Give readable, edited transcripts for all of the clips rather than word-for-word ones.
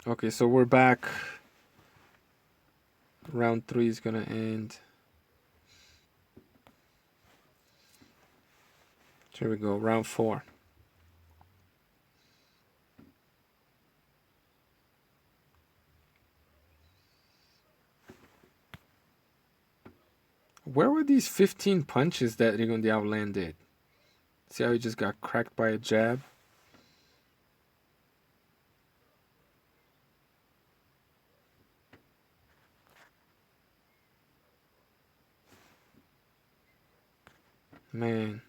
Okay, so we're back. Round 3 is gonna end. Here we go, round 4. Where were these 15 punches that Rigondeaux landed? See how he just got cracked by a jab? Man.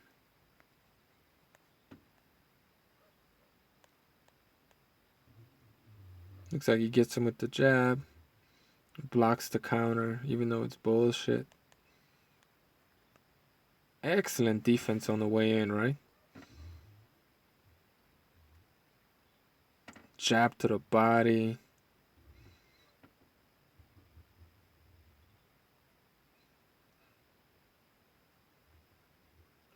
Looks like he gets him with the jab. Blocks the counter, even though it's bullshit. Excellent defense on the way in, right? Jab to the body.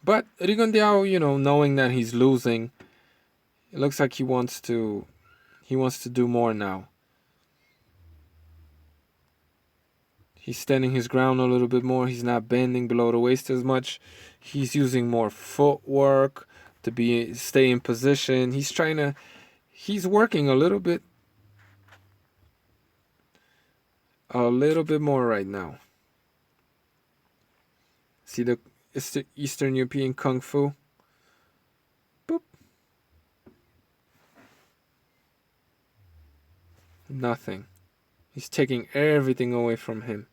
But Rigondeaux, knowing that he's losing, it looks like he wants to do more now. He's standing his ground a little bit more. He's not bending below the waist as much. He's using more footwork to stay in position. He's working a little bit more right now. See the Eastern European Kung Fu? Boop. Nothing. He's taking everything away from him.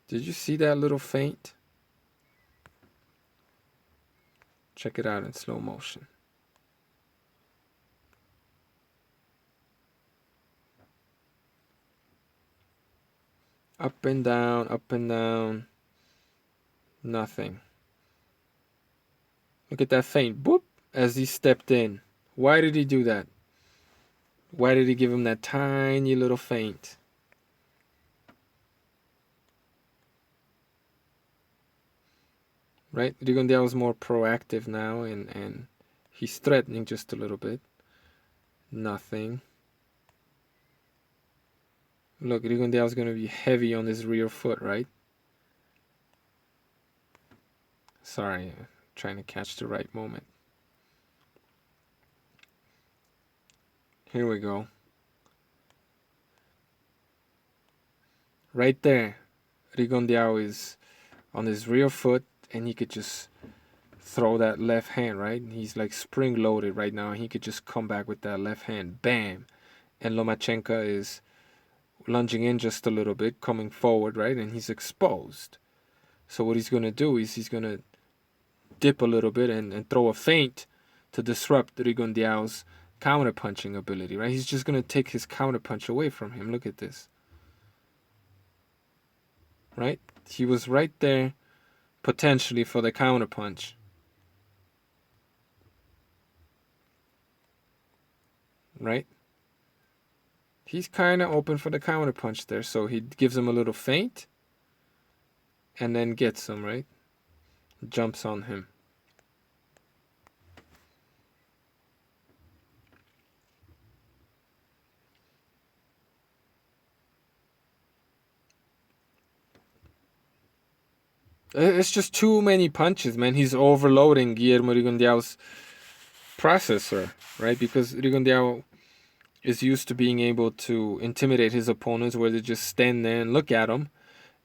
Did you see that little feint? Check it out in slow motion. Up and down, up and down. Nothing. Look at that feint. Boop. As he stepped in. Why did he do that? Why did he give him that tiny little feint? Right? Rigondeaux is more proactive now, and he's threatening just a little bit. Nothing. Look, Rigondeaux is going to be heavy on his rear foot, right? Sorry, trying to catch the right moment. Here we go. Right there, Rigondeaux is on his rear foot, and he could just throw that left hand, right? He's like spring loaded right now, and he could just come back with that left hand, bam. And Lomachenko is lunging in just a little bit, coming forward, right? And he's exposed. So what he's going to do is he's going to dip a little bit and throw a feint to disrupt Rigondeaux's counter-punching ability, right? He's just going to take his counter-punch away from him. Look at this. Right? He was right there potentially for the counter-punch. Right? He's kind of open for the counter-punch there, so he gives him a little feint and then gets him, right? Jumps on him. It's just too many punches, man. He's overloading Guillermo Rigondeaux's processor, right? Because Rigondeaux is used to being able to intimidate his opponents where they just stand there and look at him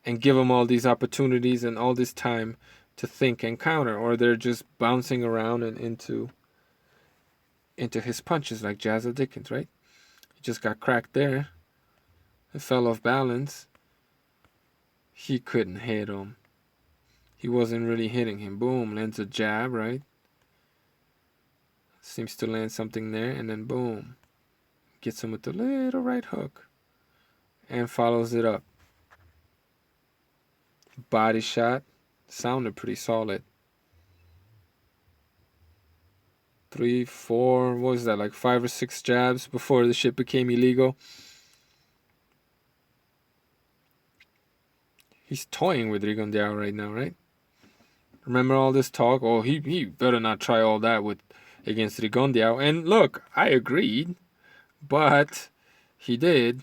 and give him all these opportunities and all this time to think and counter, or they're just bouncing around and into his punches like Jazza Dickens, right? He just got cracked there. It fell off balance. He couldn't hit him. He wasn't really hitting him. Boom, lands a jab, right? Seems to land something there, and then boom. Gets him with the little right hook. And follows it up. Body shot. Sounded pretty solid. 3, 4, what was that, like 5 or 6 jabs before the shit became illegal. He's toying with Rigondeaux right now, right? Remember all this talk? Oh, he better not try all that with against Rigondeaux. And look, I agreed, but he did.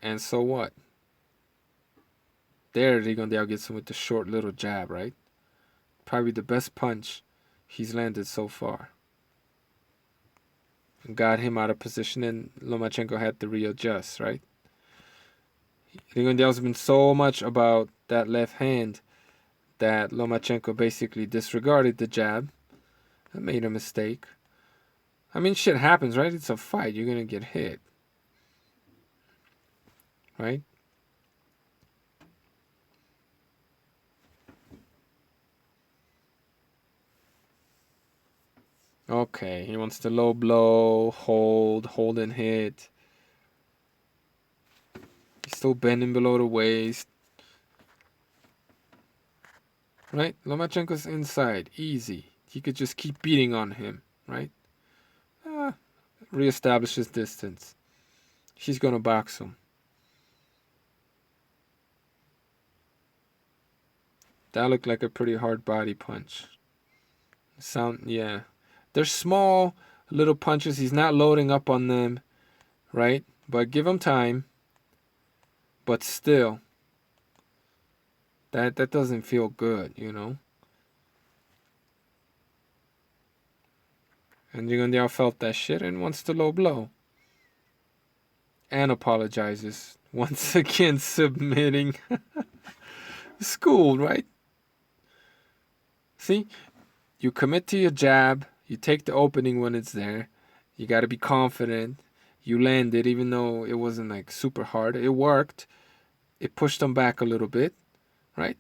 And so what? There, Rigondeaux gets him with the short little jab, right? Probably the best punch he's landed so far. Got him out of position, and Lomachenko had to readjust, right? Rigondeaux's been so much about that left hand that Lomachenko basically disregarded the jab and made a mistake. I mean, shit happens, right? It's a fight. You're going to get hit, right? Okay, he wants the low blow, hold and hit. He's still bending below the waist. Right? Lomachenko's inside. Easy. He could just keep beating on him, right? Reestablish his distance. She's going to box him. That looked like a pretty hard body punch. Yeah. They're small little punches. He's not loading up on them, right? But give him time. But still, that doesn't feel good, you know? And Rigondeaux felt that shit and wants the low blow. And apologizes. Once again submitting. Schooled, right? See? You commit to your jab. You take the opening when it's there. You got to be confident. You land it even though it wasn't like super hard. It worked. It pushed him back a little bit, right?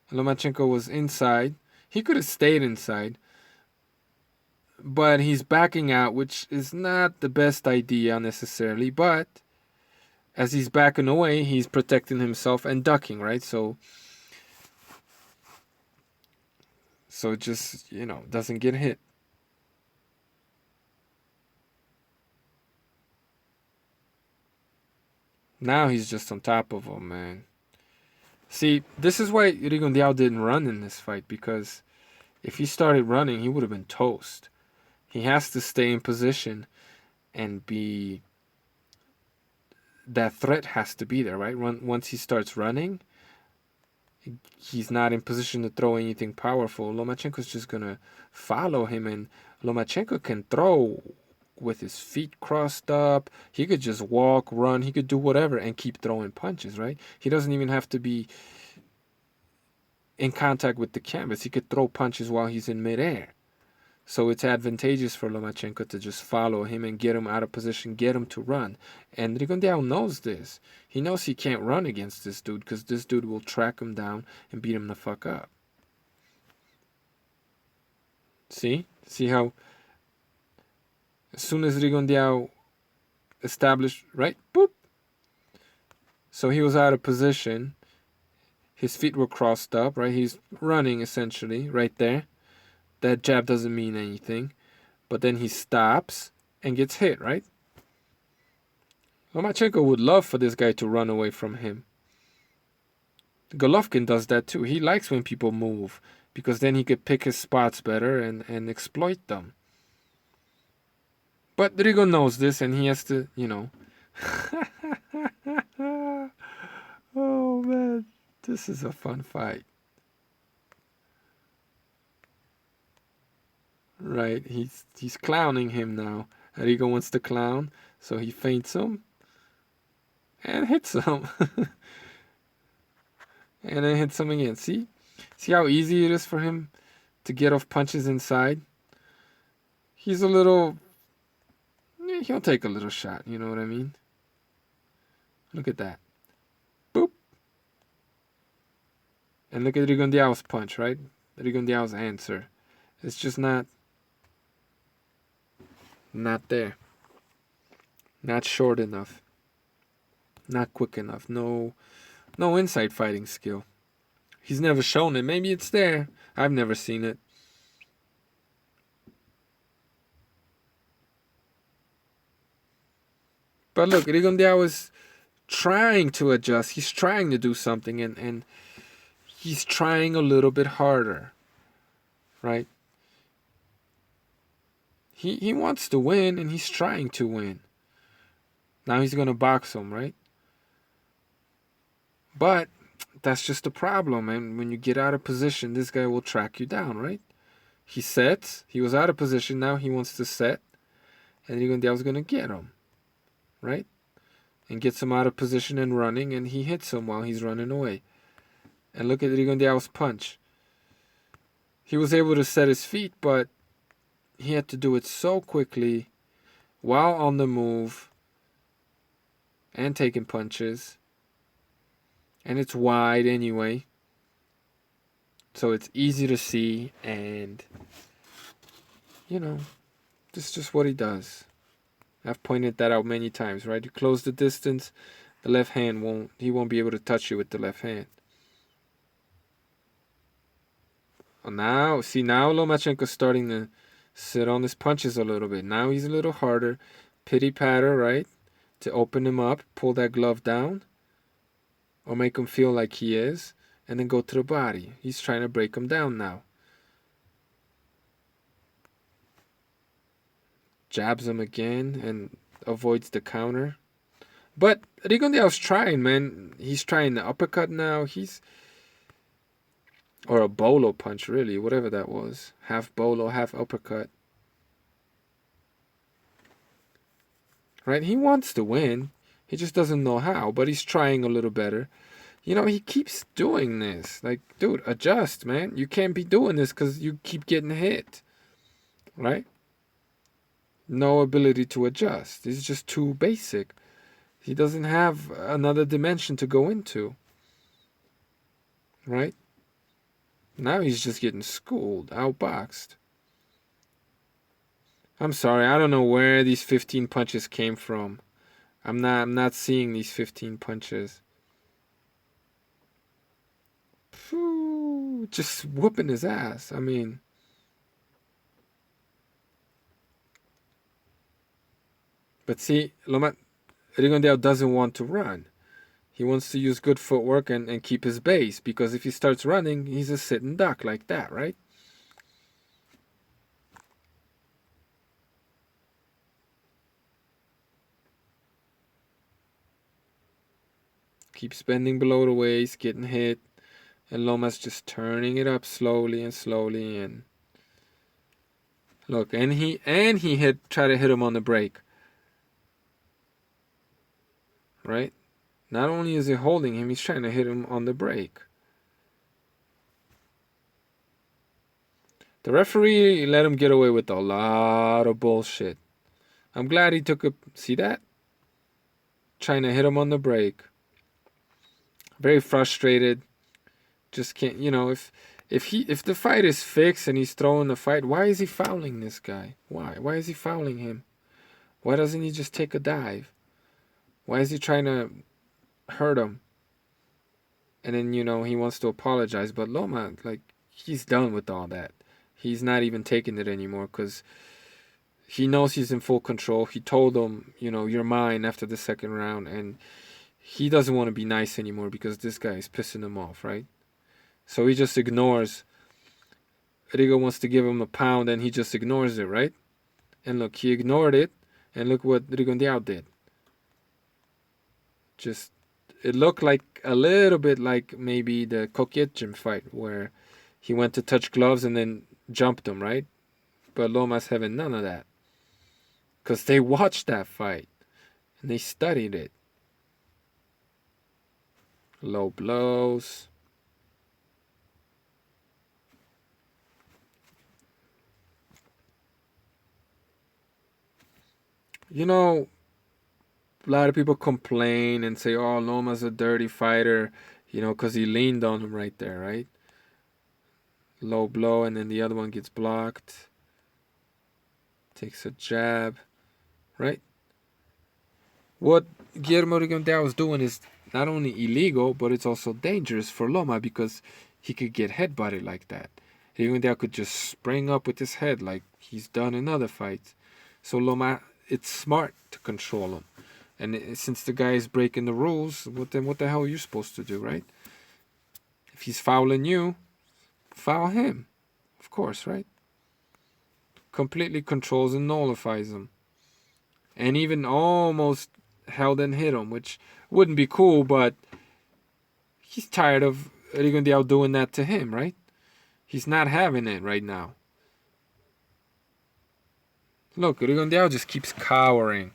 And Lomachenko was inside. He could have stayed inside. But he's backing out, which is not the best idea necessarily. But as he's backing away, he's protecting himself and ducking, right? So it just, doesn't get hit. Now he's just on top of him, man. See, this is why Rigondeaux didn't run in this fight, because if he started running, he would have been toast. He has to stay in position and be... That threat has to be there, right? Once he starts running, he's not in position to throw anything powerful. Lomachenko's just going to follow him, and Lomachenko can throw with his feet crossed up. He could just walk, run, he could do whatever and keep throwing punches, right? He doesn't even have to be in contact with the canvas. He could throw punches while he's in midair. So it's advantageous for Lomachenko to just follow him and get him out of position, get him to run. And Rigondeaux knows this. He knows he can't run against this dude because this dude will track him down and beat him the fuck up. See? See how as soon as Rigondeaux established, right? Boop. So he was out of position. His feet were crossed up, right? He's running essentially right there. That jab doesn't mean anything. But then he stops and gets hit, right? Lomachenko would love for this guy to run away from him. Golovkin does that too. He likes when people move because then he could pick his spots better and exploit them. But Rigo knows this and he has to, Oh man, this is a fun fight. Right, he's clowning him now. Rigo wants to clown, so he feints him and hits him. And then hits him again. See how easy it is for him to get off punches inside? He's a little... He'll take a little shot, you know what I mean? Look at that. Boop. And look at Rigondeaux's punch, right? Rigondeaux's answer. It's just not there. Not short enough. Not quick enough. No inside fighting skill. He's never shown it. Maybe it's there. I've never seen it. But look, Rigondeaux is trying to adjust. He's trying to do something, and he's trying a little bit harder, right? He wants to win, and he's trying to win. Now he's gonna box him, right? But that's just the problem, and when you get out of position, this guy will track you down, right? He sets. He was out of position. Now he wants to set, and Rigondeaux's gonna get him, right? And gets him out of position and running, and he hits him while he's running away. And look at Rigondeaux's punch. He was able to set his feet, but he had to do it so quickly while on the move and taking punches. And it's wide anyway, so it's easy to see, and this is just what he does. I've pointed that out many times, right? You close the distance, the left hand won't be able to touch you with the left hand. Now Lomachenko's starting to sit on his punches a little bit. Now he's a little harder. Pity patter, right? To open him up, pull that glove down, or make him feel like he is, and then go to the body. He's trying to break him down now. Jabs him again and avoids the counter. But Rigondeaux's trying, man. He's trying the uppercut now. Or a bolo punch, really, whatever that was. Half bolo, half uppercut. Right? He wants to win. He just doesn't know how, but he's trying a little better. He keeps doing this. Like, dude, adjust, man. You can't be doing this because you keep getting hit. Right? No ability to adjust. He's just too basic. He doesn't have another dimension to go into. Right? Now he's just getting schooled, outboxed. I'm sorry, I don't know where these 15 punches came from. I'm not seeing these 15 punches. Just whooping his ass. I mean, but see, Rigondeaux doesn't want to run. He wants to use good footwork and keep his base, because if he starts running, he's a sit and duck like that, right? Keeps bending below the waist, getting hit, and Loma's just turning it up slowly and slowly, and look, and he tried to hit him on the break. Right? Not only is he holding him, he's trying to hit him on the break. The referee let him get away with a lot of bullshit. I'm glad he took a... See that? Trying to hit him on the break. Very frustrated. Just can't... If the fight is fixed and he's throwing the fight, why is he fouling this guy? Why? Why is he fouling him? Why doesn't he just take a dive? Why is he trying to hurt him? And then, he wants to apologize. But Loma, he's done with all that. He's not even taking it anymore because he knows he's in full control. He told him, you're mine after the second round. And he doesn't want to be nice anymore because this guy is pissing him off, right? So he just ignores. Rigo wants to give him a pound and he just ignores it, right? And look, he ignored it. And look what Rigondeaux did. It looked like a little bit like maybe the Coquette gym fight where he went to touch gloves and then jumped him, right? But Loma's having none of that. Because they watched that fight. And they studied it. Low blows. A lot of people complain and say, oh, Loma's a dirty fighter, because he leaned on him right there, right? Low blow, and then the other one gets blocked. Takes a jab, right? What Guillermo Rigondeaux is doing is not only illegal, but it's also dangerous for Loma because he could get headbutted like that. Rigondeaux could just spring up with his head like he's done in other fights. So Loma, it's smart to control him. And since the guy is breaking the rules, what the hell are you supposed to do, right? If he's fouling you, foul him. Of course, right? Completely controls and nullifies him. And even almost held and hit him, which wouldn't be cool, but he's tired of Rigondeaux doing that to him, right? He's not having it right now. Look, Rigondeaux just keeps cowering.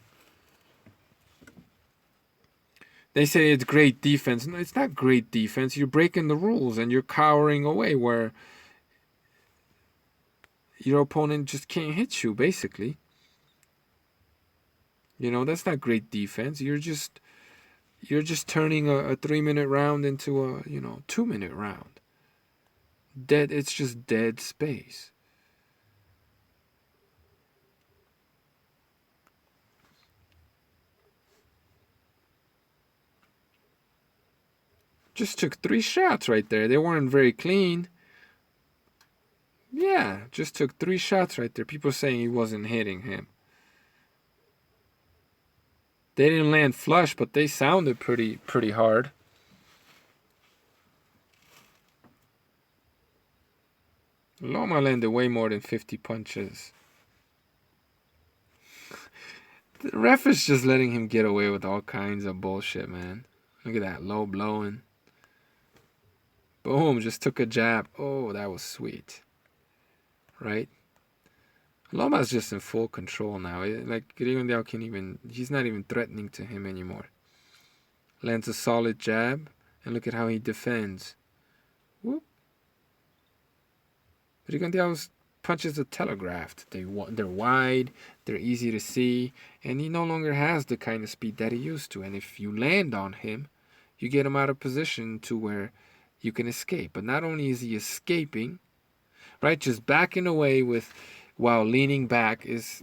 They say it's great defense. No, it's not great defense. You're breaking the rules and you're cowering away where your opponent just can't hit you, basically. You know, that's not great defense. You're just turning a 3-minute round into a 2-minute round. Dead. It's just dead space. Just took 3 shots right there. They weren't very clean. Yeah, just took 3 shots right there. People saying he wasn't hitting him. They didn't land flush, but they sounded pretty hard. Loma landed way more than 50 punches. The ref is just letting him get away with all kinds of bullshit, man. Look at that, low blowing. Boom, just took a jab. Oh, that was sweet. Right? Loma's just in full control now. Like, Rigondeaux he's not even threatening to him anymore. Lands a solid jab, and look at how he defends. Whoop. Rigondeaux's punches are telegraphed. They're wide, they're easy to see, and he no longer has the kind of speed that he used to. And if you land on him, you get him out of position to where you can escape. But not only is he escaping, right, just backing away while leaning back is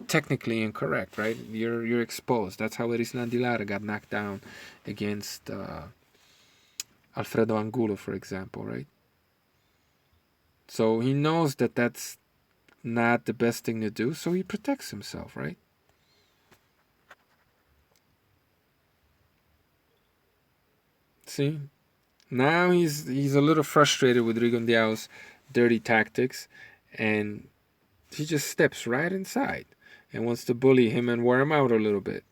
technically incorrect, right? You're exposed. That's how Erislandy Lara got knocked down against Alfredo Angulo, for example, right? So he knows that that's not the best thing to do, so he protects himself, right? See? Now he's a little frustrated with Rigondeaux's dirty tactics, and he just steps right inside and wants to bully him and wear him out a little bit.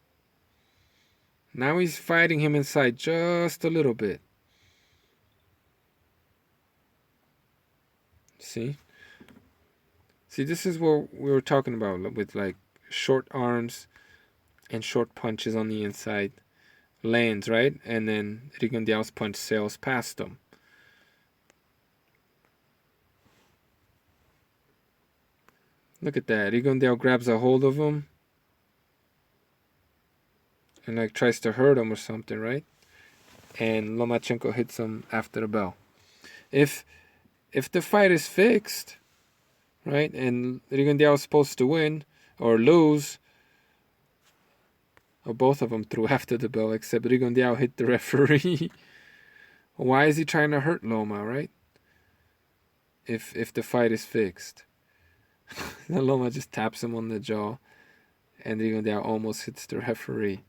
Now he's fighting him inside just a little bit. See? See, this is what we were talking about with like short arms and short punches on the inside. Lands, right? And then Rigondeaux's punch sails past him. Look at that. Rigondeaux grabs a hold of him and like tries to hurt him or something, right? And Lomachenko hits him after the bell. If the fight is fixed, right, and Rigondeaux is supposed to win or lose, or both of them threw after the bell, except Rigondeaux hit the referee. Why is he trying to hurt Loma, right? If the fight is fixed. Then Loma just taps him on the jaw, and Rigondeaux almost hits the referee.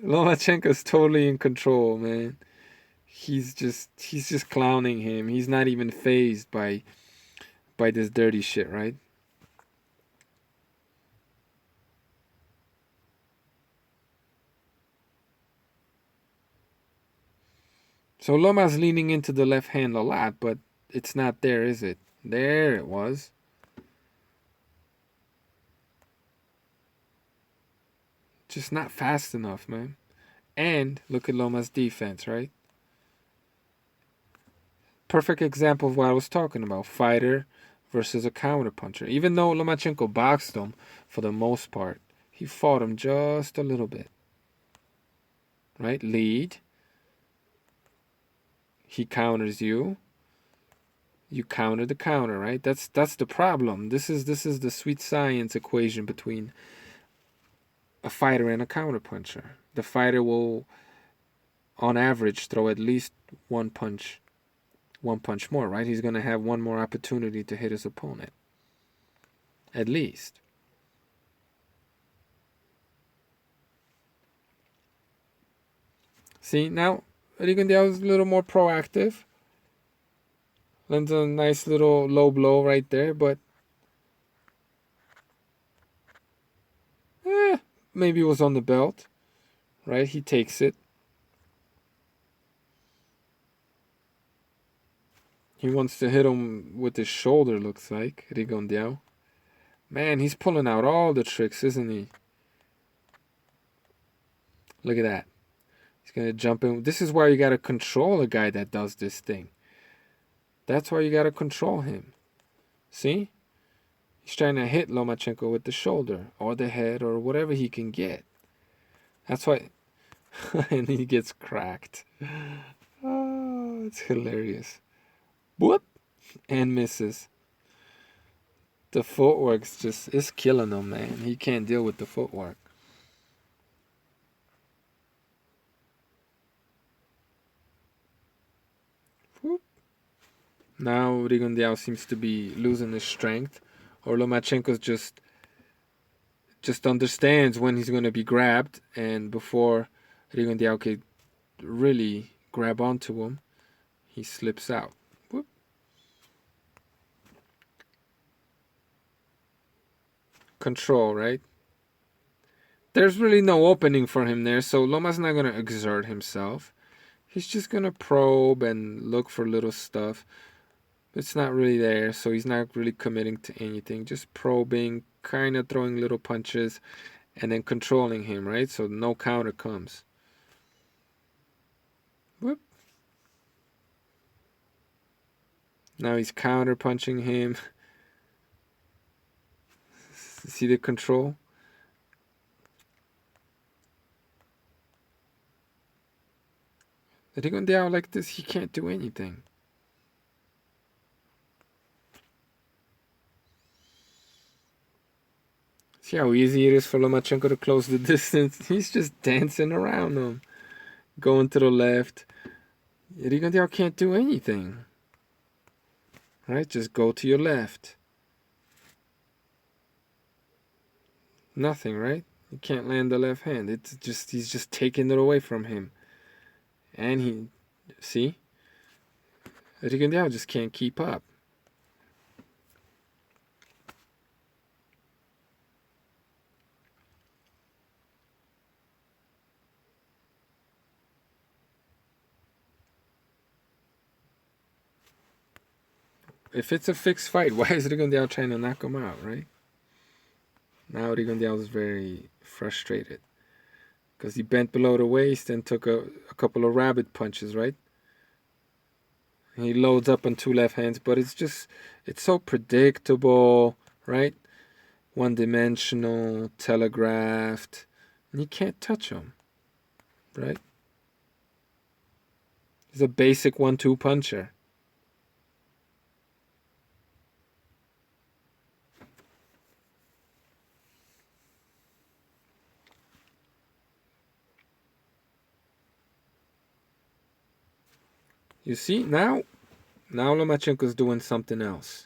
Lomachenko's totally in control, man. He's just clowning him. He's not even fazed by this dirty shit, right? So Loma's leaning into the left hand a lot, but it's not there, is it? There it was. Just not fast enough, man. And look at Loma's defense, right? Perfect example of what I was talking about. Fighter versus a counterpuncher. Even though Lomachenko boxed him for the most part, he fought him just a little bit. Right? Lead. He counters you. You counter the counter, right? That's the problem. This is the sweet science equation between a fighter and a counterpuncher. The fighter will, on average, throw at least one punch more, right? He's going to have one more opportunity to hit his opponent. At least. See, now Rigondeaux is a little more proactive. Lands a nice little low blow right there, but maybe it was on the belt, right? He takes it. He wants to hit him with his shoulder, looks like, Rigondeaux. Man, he's pulling out all the tricks, isn't he? Look at that. He's going to jump in. This is why you got to control a guy that does this thing. That's why you got to control him. See? He's trying to hit Lomachenko with the shoulder or the head or whatever he can get. That's why. And he gets cracked. Oh, it's hilarious. Whoop! And misses. The footwork's just, it's killing him, man. He can't deal with the footwork. Whoop. Now Rigondeaux seems to be losing his strength. Or Lomachenko just understands when he's going to be grabbed. And before Rigondeaux could really grab onto him, he slips out. Whoop. Control, right? There's really no opening for him there, so Loma's not going to exert himself. He's just going to probe and look for little stuff. It's not really there, so he's not really committing to anything. Just probing, kind of throwing little punches, and then controlling him, right? So no counter comes. Whoop. Now he's counter punching him. See the control? Rigondeaux like this, he can't do anything. See how easy it is for Lomachenko to close the distance? He's just dancing around him. Going to the left. Rigondeaux can't do anything. Right? Just go to your left. Nothing, right? You can't land the left hand. It's just, he's just taking it away from him. And he, see? Rigondeaux just can't keep up. If it's a fixed fight, why is Rigondeaux trying to knock him out, right? Now Rigondeaux is very frustrated. Because he bent below the waist and took a couple of rabbit punches, right? He loads up on two left hands, but it's so predictable, right? One-dimensional, telegraphed, and you can't touch him, right? He's a basic 1-2 puncher. You see, now Lomachenko's doing something else.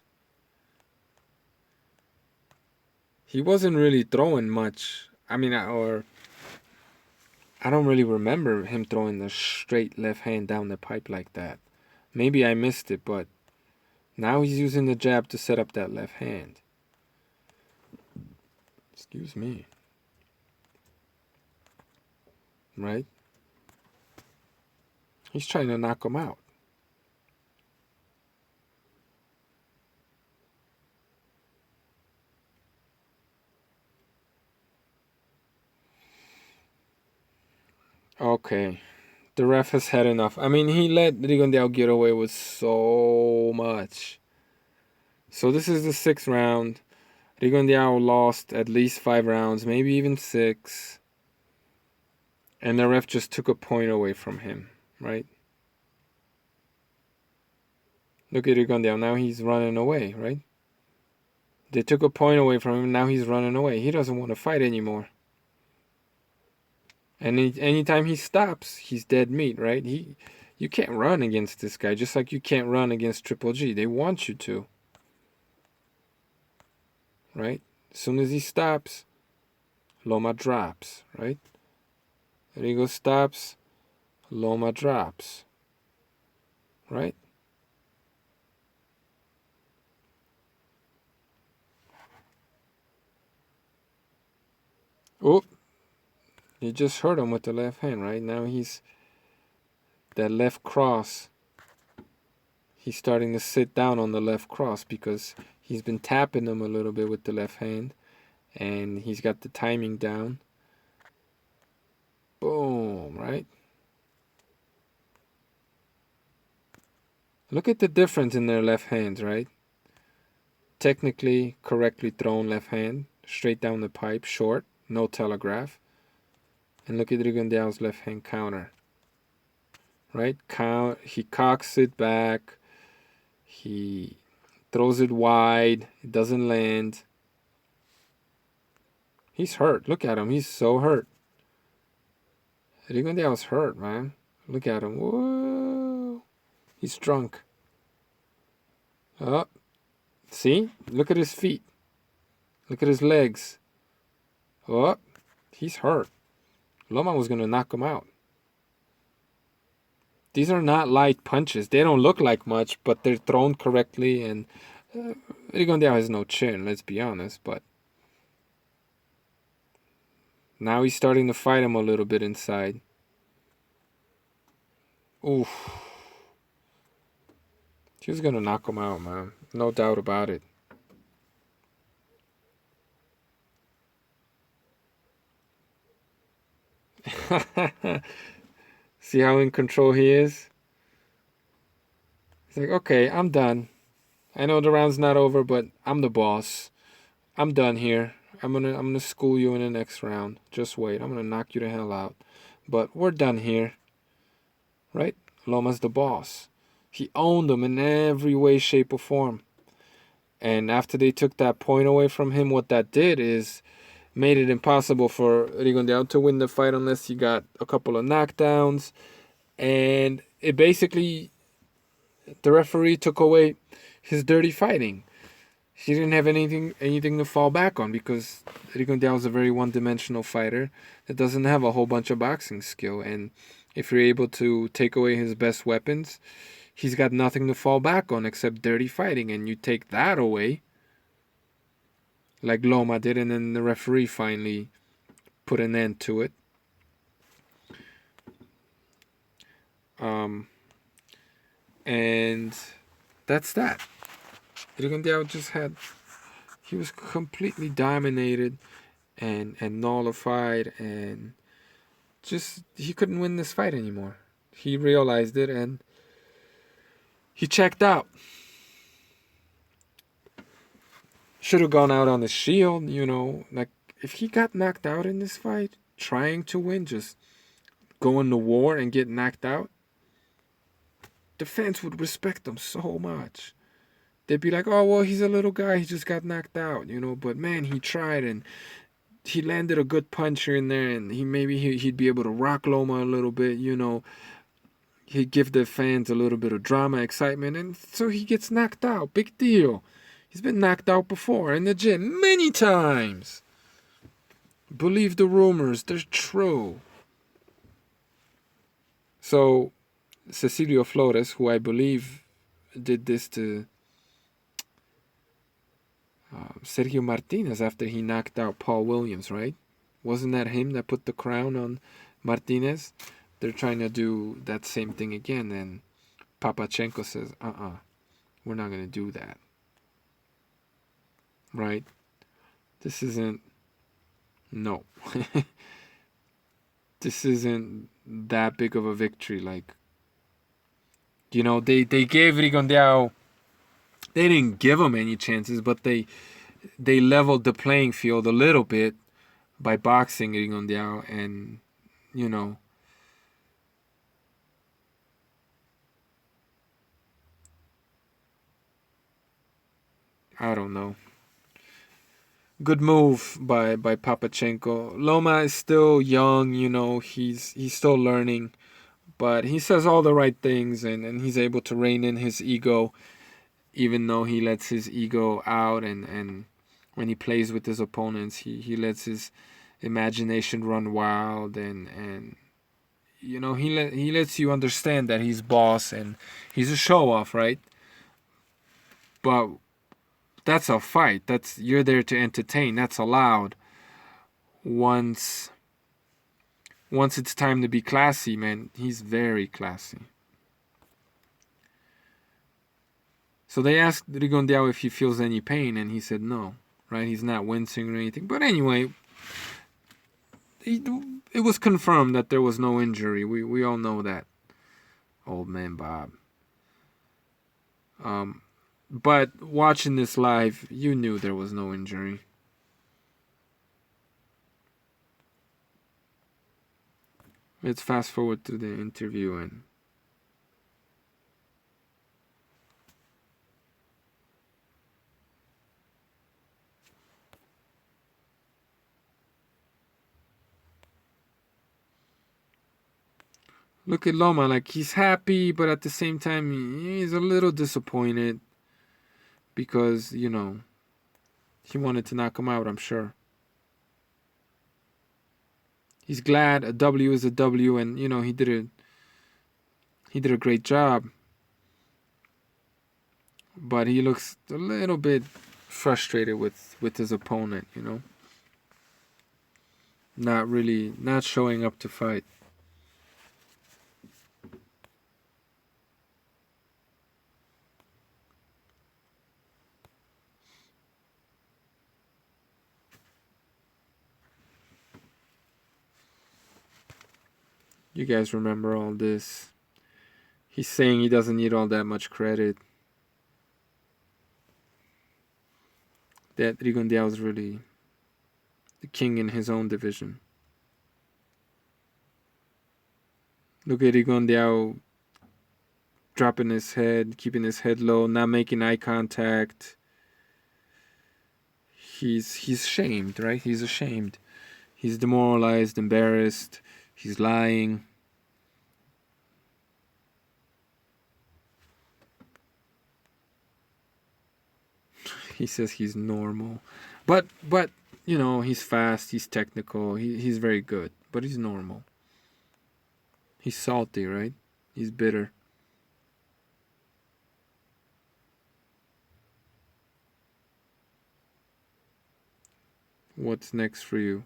He wasn't really throwing much. I mean, I don't really remember him throwing the straight left hand down the pipe like that. Maybe I missed it, but now he's using the jab to set up that left hand. Excuse me. Right? He's trying to knock him out. Okay. The ref has had enough. I mean, he let Rigondeaux get away with so much. So this is the 6th round. Rigondeaux lost at least 5 rounds, maybe even 6. And the ref just took a point away from him, right? Look at Rigondeaux. Now he's running away, right? They took a point away from him. Now he's running away. He doesn't want to fight anymore. And anytime he stops, he's dead meat, right? You can't run against this guy, just like you can't run against Triple G. They want you to. Right? As soon as he stops, Loma drops, right? Rigo stops, Loma drops, right? Oh, you just hurt him with the left hand, right? Now he's that left cross. He's starting to sit down on the left cross because he's been tapping him a little bit with the left hand, and he's got the timing down. Boom, right? Look at the difference in their left hands, right? Technically correctly thrown left hand, straight down the pipe, short, no telegraph. And look at Rigondeaux's left hand counter, right? He cocks it back, he throws it wide, it doesn't land. He's hurt. Look at him, he's so hurt. Rigondeaux's hurt, man. Look at him. Whoa. He's drunk. Oh, see? Look at his feet. Look at his legs. Oh, he's hurt. Loma was going to knock him out. These are not light punches. They don't look like much, but they're thrown correctly, and Rigondeaux has no chin, let's be honest, but now he's starting to fight him a little bit inside. Oof. He was going to knock him out, man. No doubt about it. See how in control he is? He's like, okay, I'm done. I know the round's not over, but I'm the boss. I'm done here. I'm gonna school you in the next round. Just wait. I'm gonna knock you the hell out. But we're done here. Right? Loma's the boss. He owned him in every way, shape, or form. And after they took that point away from him, what that did is made it impossible for Rigondeaux to win the fight unless he got a couple of knockdowns. And it basically, the referee took away his dirty fighting. He didn't have anything to fall back on because Rigondeaux is a very one-dimensional fighter that doesn't have a whole bunch of boxing skill. And if you're able to take away his best weapons, he's got nothing to fall back on except dirty fighting. And you take that away, like Loma did, and then the referee finally put an end to it. And that's that. Rigondeaux he was completely dominated and nullified, and just he couldn't win this fight anymore. He realized it and he checked out. Should have gone out on the shield, like if he got knocked out in this fight, trying to win, just going to war and get knocked out, the fans would respect him so much. They'd be like, oh, well, he's a little guy, he just got knocked out, but man, he tried and he landed a good punch here and there, and he'd be able to rock Loma a little bit, he'd give the fans a little bit of drama, excitement, and so he gets knocked out. Big deal. He's been knocked out before in the gym many times. Believe the rumors, they're true. So Cecilio Flores, who I believe did this to Sergio Martinez after he knocked out Paul Williams, right? Wasn't that him that put the crown on Martinez? They're trying to do that same thing again, and Papachenko says, we're not going to do that. Right? This isn't this isn't that big of a victory. Like, they gave Rigondeaux, they didn't give him any chances, but they leveled the playing field a little bit by boxing Rigondeaux, and I don't know. Good move by Papachenko. Loma is still young, he's still learning, but he says all the right things, and he's able to rein in his ego, even though he lets his ego out, and when he plays with his opponents, he lets his imagination run wild, and he lets you understand that he's boss and he's a show off, right? But that's a fight. You're there to entertain. That's allowed. Once it's time to be classy, man, he's very classy. So they asked Rigondeaux if he feels any pain, and he said no, right? He's not wincing or anything. But anyway, it was confirmed that there was no injury. We all know that. Old man Bob. But watching this live, you knew there was no injury. Let's fast forward to the interview and look at Loma, like he's happy, but at the same time he's a little disappointed because, he wanted to knock him out, I'm sure. He's glad a W is a W, and he did a great job. But he looks a little bit frustrated with his opponent, not showing up to fight. You guys remember all this. He's saying he doesn't need all that much credit. That Rigondeaux is really the king in his own division. Look at Rigondeaux dropping his head, keeping his head low, not making eye contact. He's shamed, right? He's ashamed. He's demoralized, embarrassed. He's lying. He says he's normal. But he's fast, he's technical, he's very good, but he's normal. He's salty, right? He's bitter. What's next for you?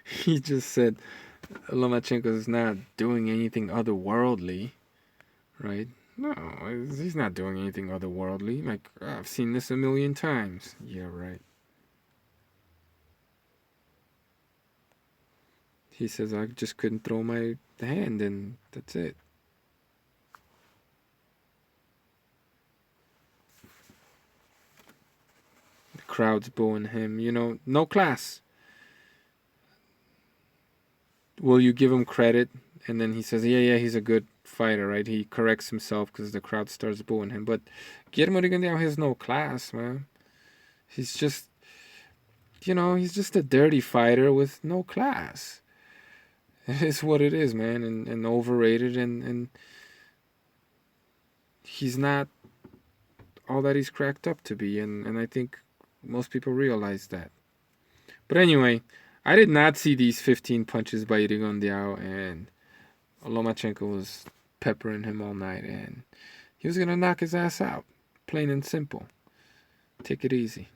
He just said Lomachenko is not doing anything otherworldly, right? No, he's not doing anything otherworldly. Like, I've seen this a million times. Yeah, right. He says, I just couldn't throw my hand, and that's it. The crowd's booing him. No class. Will you give him credit? And then he says, yeah, he's a good fighter, right? He corrects himself because the crowd starts booing him. But Guillermo Rigondeaux has no class, man. He's just, he's just a dirty fighter with no class. It is what it is, man, and overrated, and he's not all that he's cracked up to be, and I think most people realize that. But anyway, I did not see these 15 punches by Rigondeaux, and Lomachenko was peppering him all night, and he was going to knock his ass out. Plain and simple. Take it easy.